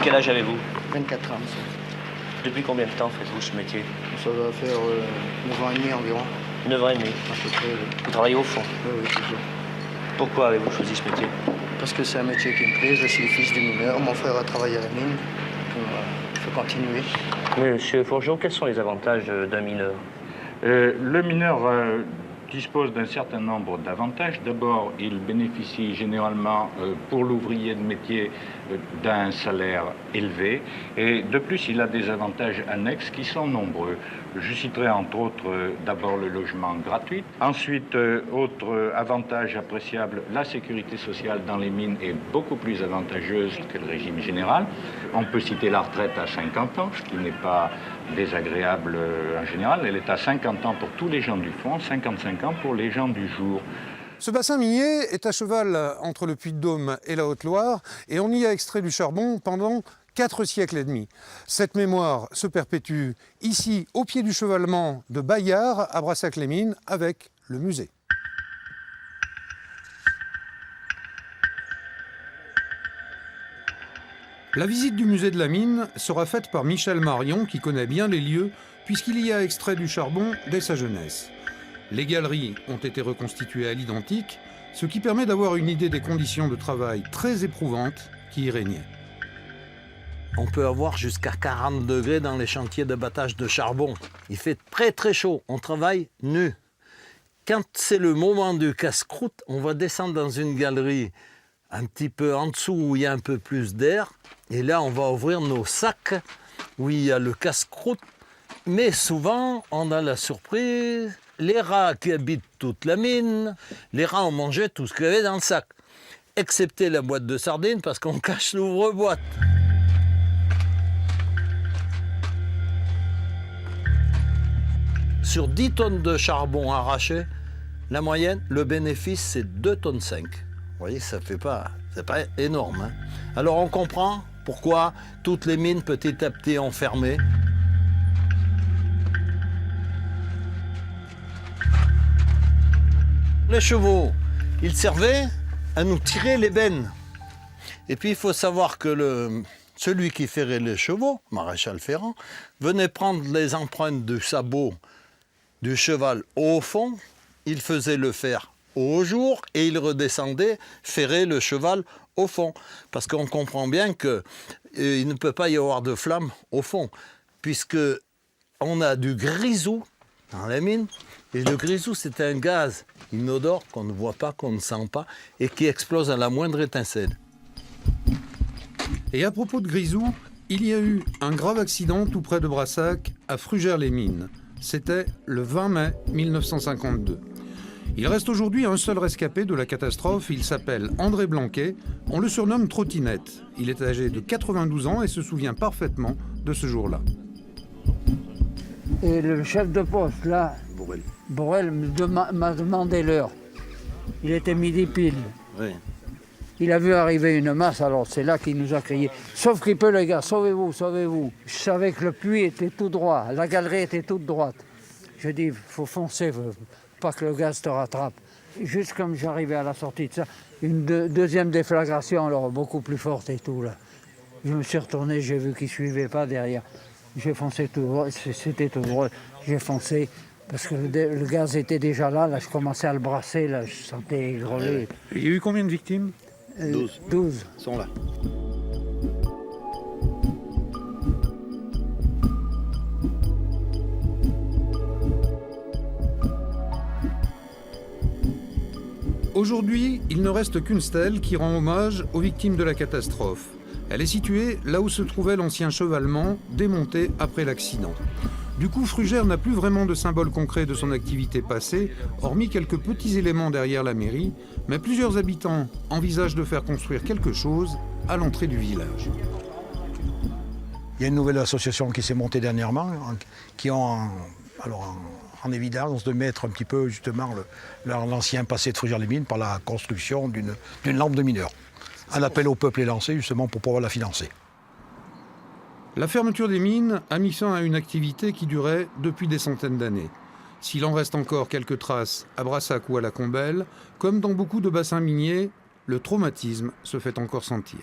Quel âge avez-vous? 24 ans. Depuis combien de temps faites-vous ce métier? Ça va faire 9 ans et demi environ. 9 ans et demi. À peu près, oui. Vous travaillez au fond? Oui, toujours. Pourquoi avez-vous choisi ce métier? Parce que c'est un métier qui me plaît. Je suis le fils du mineur. Mon frère a travaillé à la mine. Il faut continuer. Oui, monsieur Fourgeon, quels sont les avantages d'un mineur? Le mineur dispose d'un certain nombre d'avantages. D'abord, il bénéficie généralement pour l'ouvrier de métier d'un salaire élevé. Et de plus, il a des avantages annexes qui sont nombreux. Je citerai entre autres d'abord le logement gratuit. Ensuite, autre avantage appréciable, la sécurité sociale dans les mines est beaucoup plus avantageuse que le régime général. On peut citer la retraite à 50 ans, ce qui n'est pas désagréable en général. Elle est à 50 ans pour tous les gens du fond, 55 ans pour les gens du jour. Ce bassin minier est à cheval entre le Puy-de-Dôme et la Haute-Loire et on y a extrait du charbon pendant 4 siècles et demi. Cette mémoire se perpétue ici, au pied du chevalement de Bayard, à Brassac-les-Mines, avec le musée. La visite du musée de la mine sera faite par Michel Marion, qui connaît bien les lieux, puisqu'il y a extrait du charbon dès sa jeunesse. Les galeries ont été reconstituées à l'identique, ce qui permet d'avoir une idée des conditions de travail très éprouvantes qui y régnaient. On peut avoir jusqu'à 40 degrés dans les chantiers de battage de charbon. Il fait très très chaud, on travaille nu. Quand c'est le moment du casse-croûte, on va descendre dans une galerie un petit peu en dessous où il y a un peu plus d'air. Et là, on va ouvrir nos sacs où il y a le casse-croûte. Mais souvent, on a la surprise. Les rats qui habitent toute la mine, les rats ont mangé tout ce qu'il y avait dans le sac. Excepté la boîte de sardines parce qu'on cache l'ouvre-boîte. Sur 10 tonnes de charbon arraché, la moyenne, le bénéfice, c'est 2,5 tonnes. Vous voyez, c'est pas énorme. Hein. Alors on comprend pourquoi toutes les mines petit à petit ont fermé. Les chevaux, ils servaient à nous tirer les bennes. Et puis il faut savoir que celui qui ferrait les chevaux, maréchal Ferrand, venait prendre les empreintes du sabot du cheval au fond, il faisait le fer au jour et il redescendait ferrer le cheval au fond. Parce qu'on comprend bien qu'il ne peut pas y avoir de flamme au fond, puisque on a du grisou dans la mine, et le grisou c'est un gaz inodore qu'on ne voit pas, qu'on ne sent pas, et qui explose à la moindre étincelle. Et à propos de grisou, il y a eu un grave accident tout près de Brassac, à Frugères-les-Mines. C'était le 20 mai 1952. Il reste aujourd'hui un seul rescapé de la catastrophe. Il s'appelle André Blanquet. On le surnomme Trottinette. Il est âgé de 92 ans et se souvient parfaitement de ce jour-là. Et le chef de poste, là, Borel m'a demandé l'heure. Il était midi pile. Oui. Il a vu arriver une masse, alors c'est là qu'il nous a crié « Sauf qu'il peut, les gars, sauvez-vous, sauvez-vous !» Je savais que le puits était tout droit, la galerie était toute droite. Je dis « Il faut foncer, pas que le gaz te rattrape. » Juste comme j'arrivais à la sortie de ça, une deuxième déflagration, alors beaucoup plus forte et tout. Là. Je me suis retourné, j'ai vu qu'il ne suivait pas derrière. J'ai foncé tout droit, c'était tout droit. J'ai foncé parce que le gaz était déjà là, je commençais à le brasser, là, je sentais greler. Il y a eu combien de victimes ? 12. Ils sont là. Aujourd'hui, il ne reste qu'une stèle qui rend hommage aux victimes de la catastrophe. Elle est située là où se trouvait l'ancien chevalement, démonté après l'accident. Du coup, Frugères n'a plus vraiment de symbole concret de son activité passée, hormis quelques petits éléments derrière la mairie, mais plusieurs habitants envisagent de faire construire quelque chose à l'entrée du village. Il y a une nouvelle association qui s'est montée dernièrement, qui ont en évidence de mettre un petit peu justement l'ancien passé de Frugères-les-Mines par la construction d'une lampe de mineur. Un appel au peuple est lancé justement pour pouvoir la financer. La fermeture des mines a mis fin à une activité qui durait depuis des centaines d'années. S'il en reste encore quelques traces à Brassac ou à la Combelle, comme dans beaucoup de bassins miniers, le traumatisme se fait encore sentir.